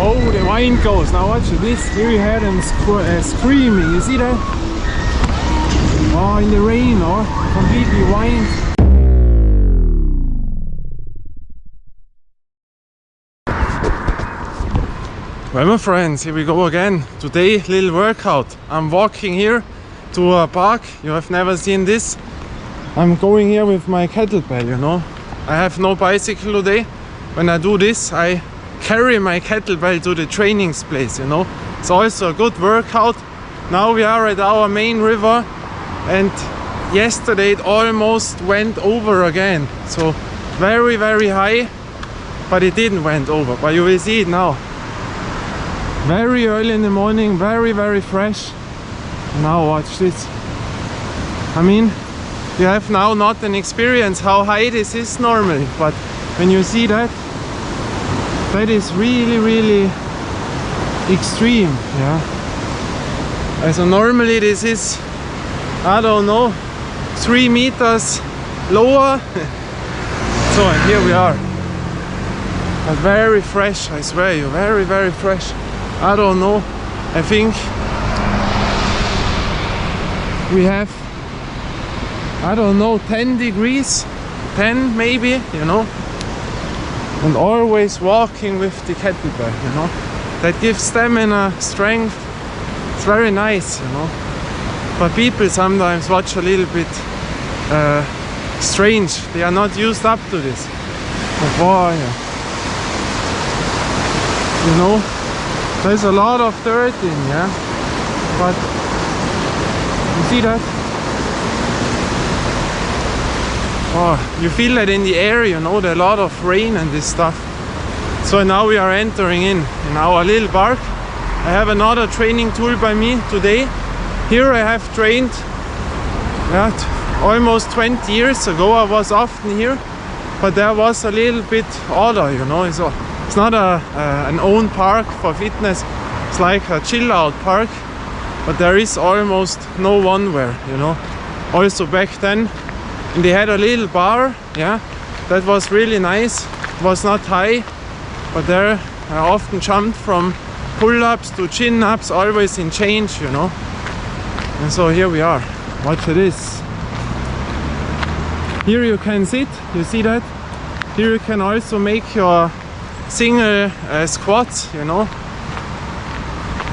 Oh, the wind goes. Now watch this. Here you hear them screaming. You see that? Oh, in the rain, or completely wind. Well, my friends, here we go again. Today, little workout. I'm walking here to a park. You have never seen this. I'm going here with my kettlebell, you know. I have no bicycle today. When I do this, I carry my kettlebell to the training place, you know. It's also a good workout. Now we are at our main river, and yesterday it almost went over again. So very, very high, but it didn't went over. But you will see it now. Very early in the morning, very, very fresh. Now watch this. I mean, you have now not an experience how high this is normally, but when you see that, that is really, really extreme, yeah. So normally this is, I don't know, 3 meters lower. So and here we are. But very fresh, I swear you, very, very fresh. I don't know, I think we have, I don't know, 10 degrees, 10 maybe, you know. And always walking with the kettlebell, you know. That gives stamina, strength. It's very nice, you know. But people sometimes watch a little bit strange. They are not used up to this. But boy, you know, there's a lot of dirt in, yeah. But you see that? Oh, you feel that in the air, you know, there's a lot of rain and this stuff. So now we are entering in our little park. I have another training tool by me today. Here I have trained, almost 20 years ago. I was often here, but there was a little bit other, you know. So it's not an own park for fitness. It's like a chill out park, but there is almost no one where, you know. Also back then, and they had a little bar, yeah, that was really nice. It was not high, but there I often jumped from pull-ups to chin-ups, always in change, you know. And so here we are. Watch this. Here you can sit, you see that? Here you can also make your single squats, you know.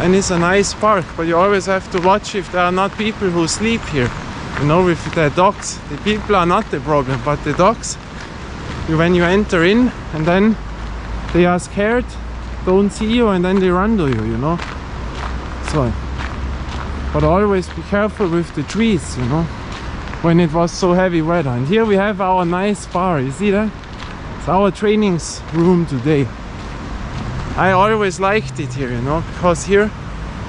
And it's a nice park, but you always have to watch if there are not people who sleep here. You know, with the dogs. The people are not the problem, but the dogs, when you enter in and then they are scared, don't see you, and then they run to you, you know. So, but always be careful with the trees, you know, when it was so heavy weather. And here we have our nice bar, you see that? It's our training room today. I always liked it here, you know, because here,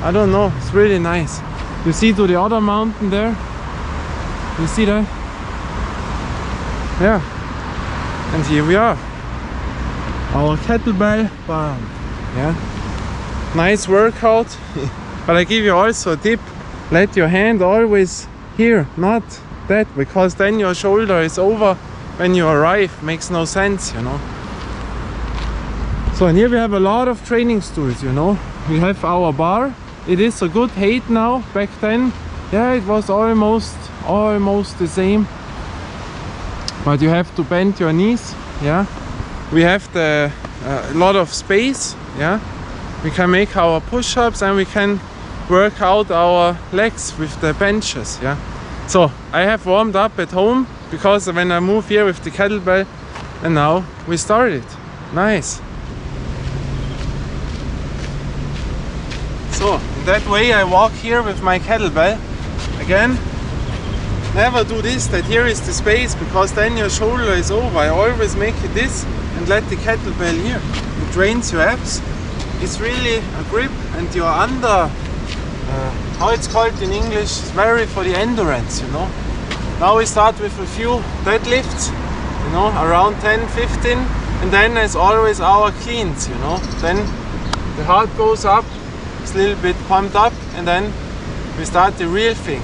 I don't know, it's really nice. You see to the other mountain there? You see that? Yeah. And here we are. Our kettlebell bar. Yeah. Nice workout. But I give you also a tip. Let your hand always here, not that, because then your shoulder is over when you arrive. Makes no sense, you know. So and here we have a lot of training tools, you know. We have our bar. It is a good height now. Back then, yeah, it was almost the same, but you have to bend your knees, yeah. We have a lot of space, yeah. We can make our push-ups and we can work out our legs with the benches, yeah. So I have warmed up at home because when I move here with the kettlebell, and now we started. Nice. So in that way I walk here with my kettlebell. Again, never do this, that here is the space, because then your shoulder is over. I always make it this and let the kettlebell here. It trains your abs. It's really a grip, and your under, how it's called in English, is very for the endurance, you know. Now we start with a few deadlifts, you know, around 10, 15, and then as always our cleans, you know. Then the heart goes up, it's a little bit pumped up, and then we start the real thing.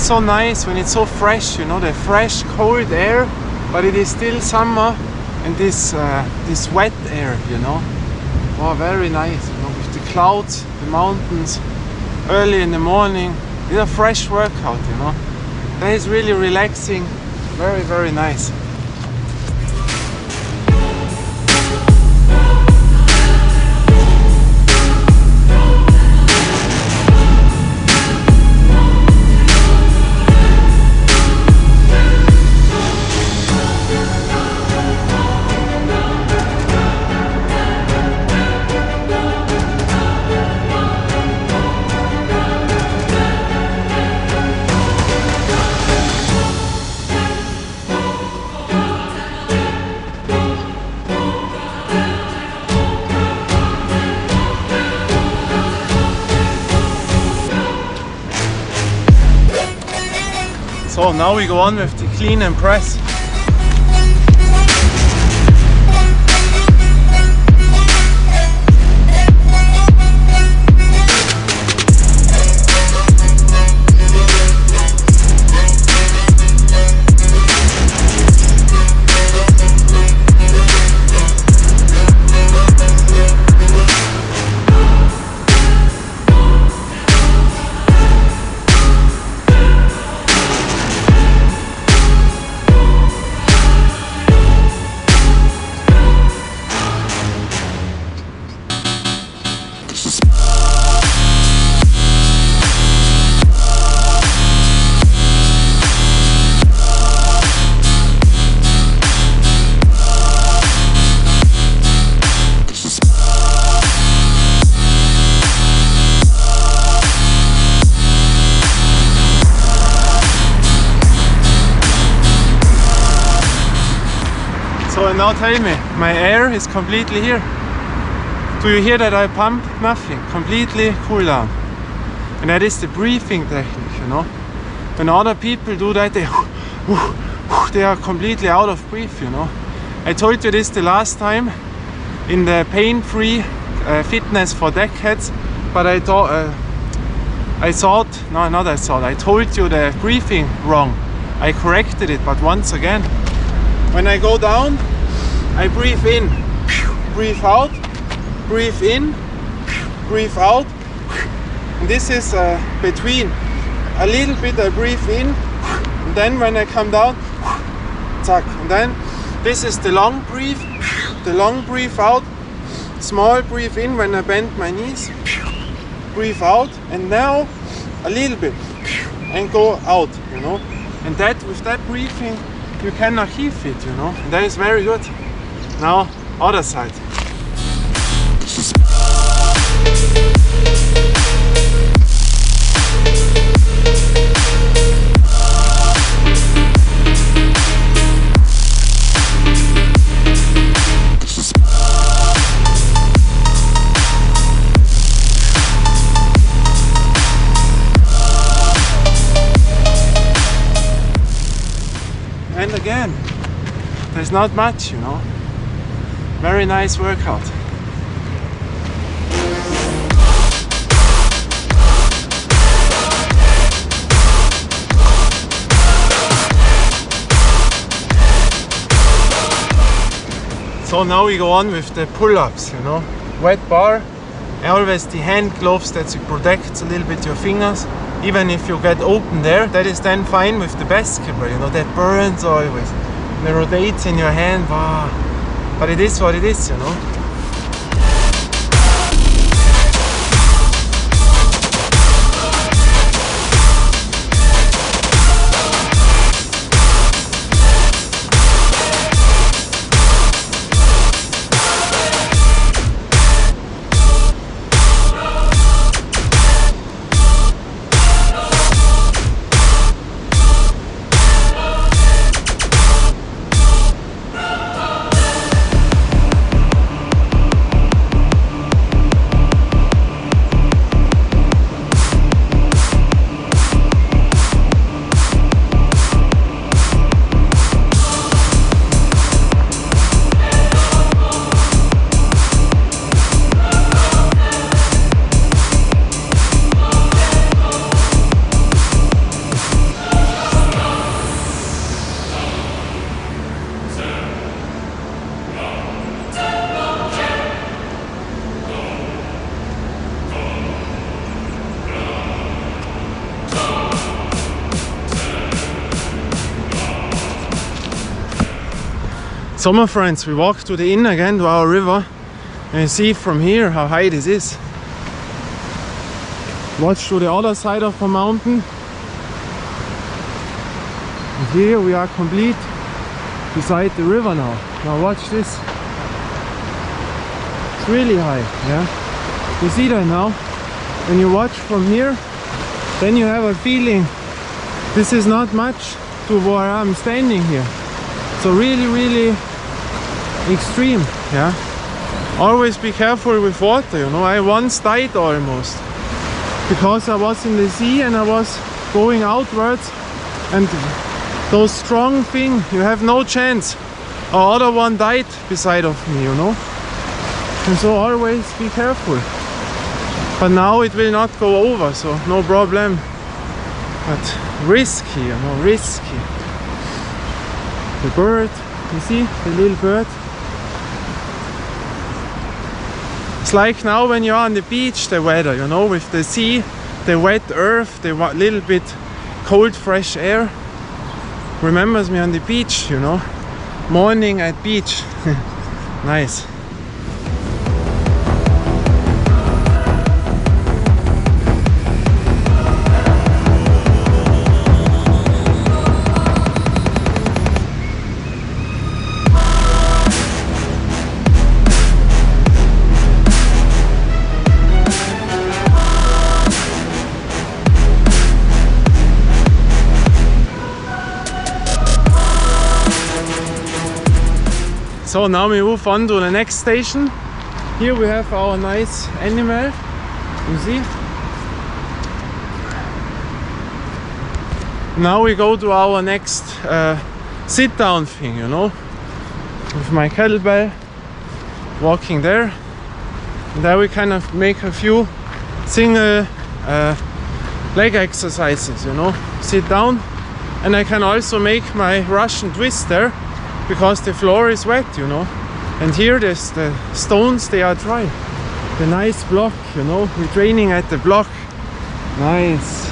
so nice when it's so fresh, you know, the fresh cold air, but it is still summer, and this wet air, you know. Oh, very nice, you know, with the clouds, the mountains, early in the morning. It's a fresh workout, you know. That is really relaxing, very, very nice. So now we go on with the clean and press. So now tell me, my air is completely here. Do you hear that I pump? Nothing, completely cool down. And that is the breathing technique, you know. When other people do that, they are completely out of breath, you know. I told you this the last time in the pain-free fitness for deckheads, but I told you the breathing wrong. I corrected it, but once again, when I go down, I breathe in, breathe out, breathe in, breathe out. And this is between. A little bit I breathe in, and then when I come down, zack. And then this is the long breathe out, small breathe in when I bend my knees, breathe out, and now a little bit, and go out, you know. And that, with that breathing, you can achieve it, you know. And that is very good. Now, other side. And again, there's not much, you know. Very nice workout. So now we go on with the pull-ups, you know. Wet bar, always the hand gloves that protects a little bit your fingers. Even if you get open there, that is then fine with the basketball, you know, that burns always. And it rotates in your hand, wow. But it is what it is, you know. So my friends, we walk to the inn again, to our river, and you see from here how high this is. Watch to the other side of the mountain. And here we are complete beside the river now. Now watch this. It's really high, yeah? You see that now? When you watch from here, then you have a feeling this is not much to where I'm standing here. So really extreme, yeah? Always be careful with water, you know. I once died almost because I was in the sea and I was going outwards, and those strong thing, you have no chance. Our other one died beside of me, you know. And so always be careful. But now it will not go over, so no problem. But risky, you know, risky. The bird, you see, the little bird. It's like now when you're on the beach, the weather, you know, with the sea, the wet earth, the little bit cold fresh air. Remembers me on the beach, you know. Morning at beach. Nice. So now we move on to the next station. Here we have our nice animal, you see. Now we go to our next sit down thing, you know, with my kettlebell, walking there. And there we kind of make a few single leg exercises, you know, sit down. And I can also make my Russian twist there, because the floor is wet, you know, and here there's the stones, they are dry. The nice block, you know, we're training at the block. Nice.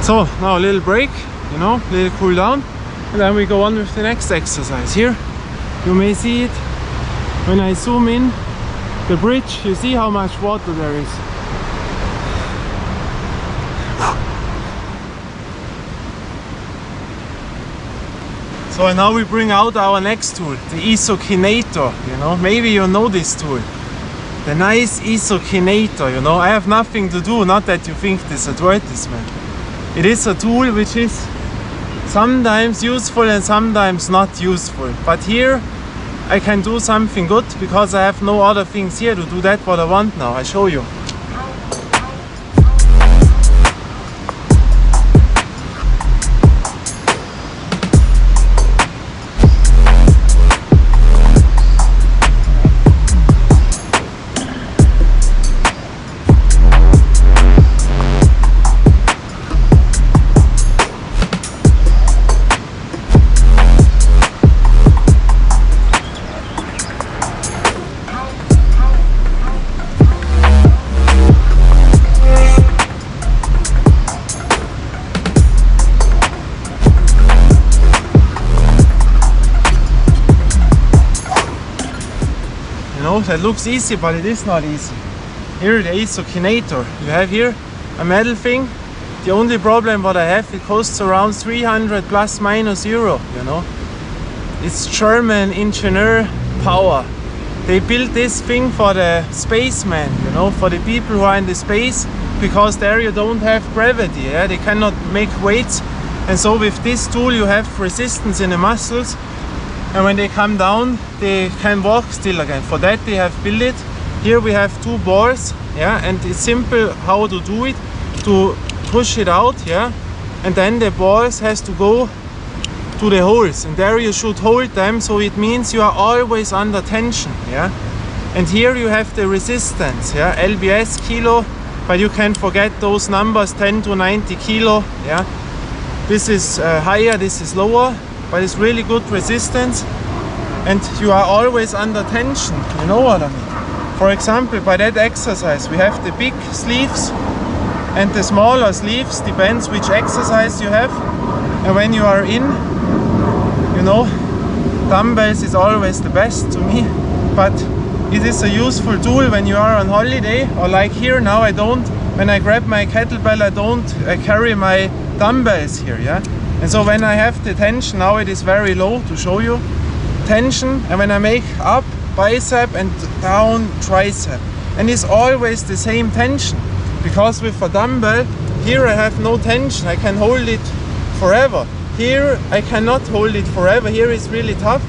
So now a little break, you know, a little cool down, and then we go on with the next exercise. Here you may see it when I zoom in the bridge. You see how much water there is. So now we bring out our next tool, the Isokinator. You know, maybe you know this tool, the nice Isokinator. You know, I have nothing to do, not that you think this is advertisement. It is a tool which is sometimes useful and sometimes not useful. But here I can do something good because I have no other things here to do that what I want now. I show you. know, that looks easy, but it is not easy. Here the isokinator, you have here a metal thing. The only problem what I have, it costs around 300 plus minus euro, you know. It's German engineer power. They built this thing for the spacemen, you know, for the people who are in the space, because there you don't have gravity, yeah? They cannot make weights, and so with this tool you have resistance in the muscles, and when they come down they can walk still again. For that they have built it. Here we have two balls, yeah, and it's simple how to do it, to push it out, yeah, and then the balls has to go to the holes, and there you should hold them, so it means you are always under tension, yeah. And here you have the resistance, yeah, lbs kilo, but you can forget those numbers, 10 to 90 kilo, yeah. This is higher, this is lower, but it's really good resistance, and you are always under tension, you know what I mean. For example, by that exercise we have the big sleeves and the smaller sleeves, depends which exercise you have. And when you are in, you know, dumbbells is always the best to me, but it is a useful tool when you are on holiday, or like here now I don't, when I grab my kettlebell I don't carry my dumbbells here, yeah. And so when I have the tension, now it is very low to show you, tension, and when I make up bicep and down tricep, and it's always the same tension, because with a dumbbell here I have no tension, I can hold it forever. Here I cannot hold it forever, here it's really tough,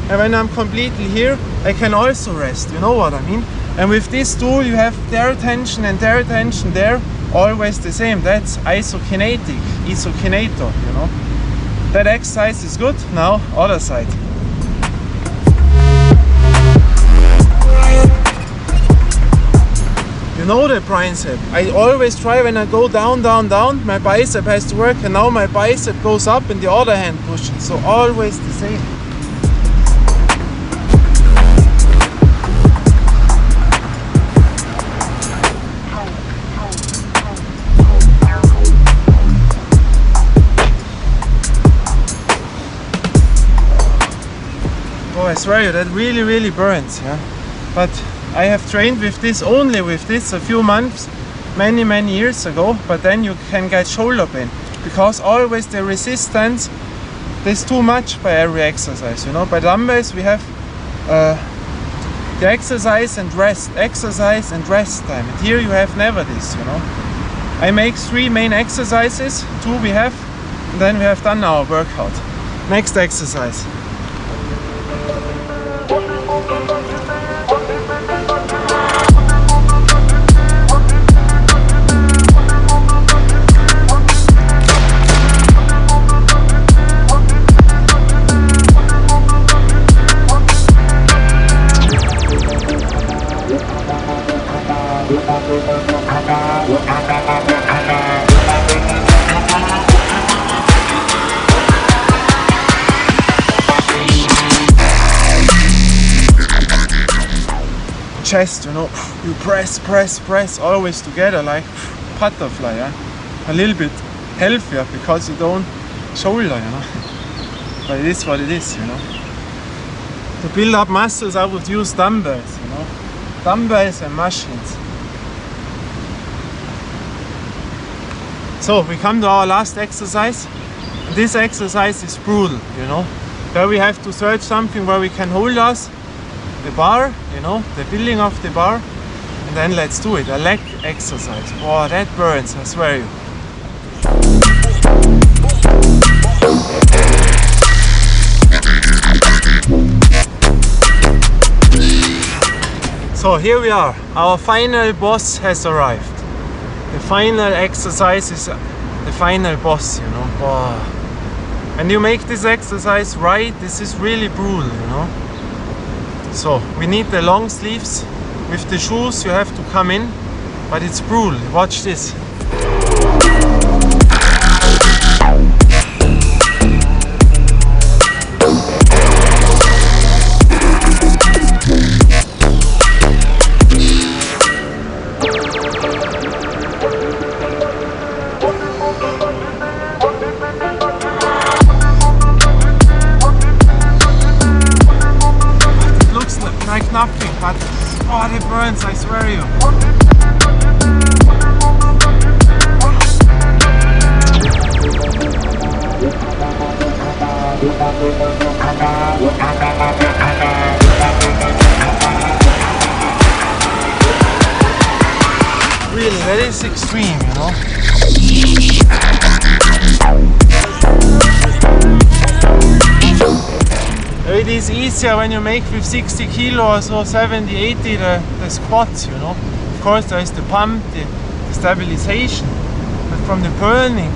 and when I'm completely here I can also rest, you know what I mean. And with this tool you have their tension and their tension there, always the same. That's isokinator, you know. That exercise is good. Now other side. You know the bicep, I always try when I go down, down, down, my bicep has to work, and now my bicep goes up and the other hand pushes, so always the same. Oh, I swear you, that really burns, yeah. But I have trained with this, only with this, a few months, many years ago, but then you can get shoulder pain, because always the resistance, there's too much by every exercise, you know. By dumbbells we have the exercise and rest time, and here you have never this, you know. I make 3 main exercises, 2 we have, and then we have done our workout. Next exercise. Chest, you know, you press always together like butterfly, yeah? A little bit healthier because you don't shoulder, you know. But it is what it is, you know. To build up muscles I would use dumbbells, you know. Dumbbells and machines. So we come to our last exercise. This exercise is brutal, you know. There we have to search something where we can hold us, the bar, you know, the building of the bar, and then let's do it, a leg exercise. Oh, that burns, I swear you. So here we are, our final boss has arrived. The final exercise is the final boss, you know. Oh. When you make this exercise right, this is really brutal, you know. So we need the long sleeves. With the shoes you have to come in, but it's brutal. Watch this. Like nothing, but Oh, it burns, I swear you. Really, that is extreme, you know. It is easier when you make with 60 kilos or 70, 80 the squats, you know. Of course there is the pump, the stabilization, but from the burning,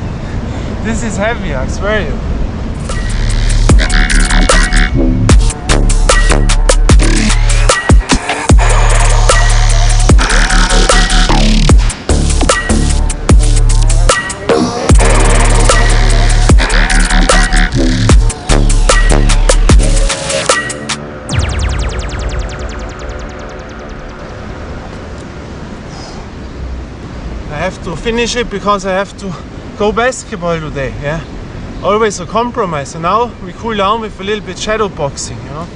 this is heavy, I swear you. I have to finish it because I have to go basketball today, yeah. Always a compromise. So now we cool down with a little bit shadow boxing, you know.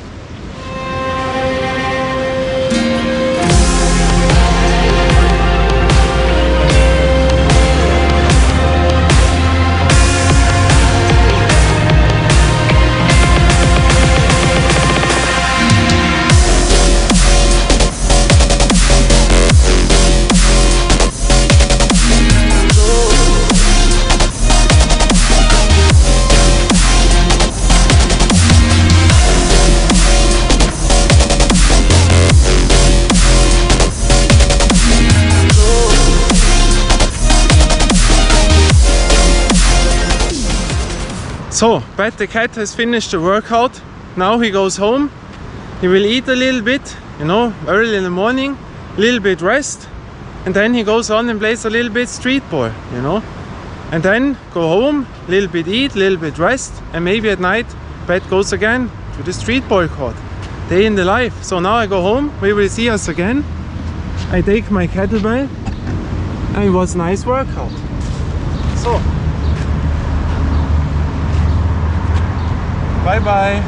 So, Pat the cat has finished the workout. Now he goes home. He will eat a little bit, you know, early in the morning, a little bit rest, and then he goes on and plays a little bit street ball, you know. And then go home, a little bit eat, a little bit rest, and maybe at night Pat goes again to the street ball court. Day in the life. So now I go home, we will see us again. I take my kettlebell, and it was a nice workout. So, bye bye.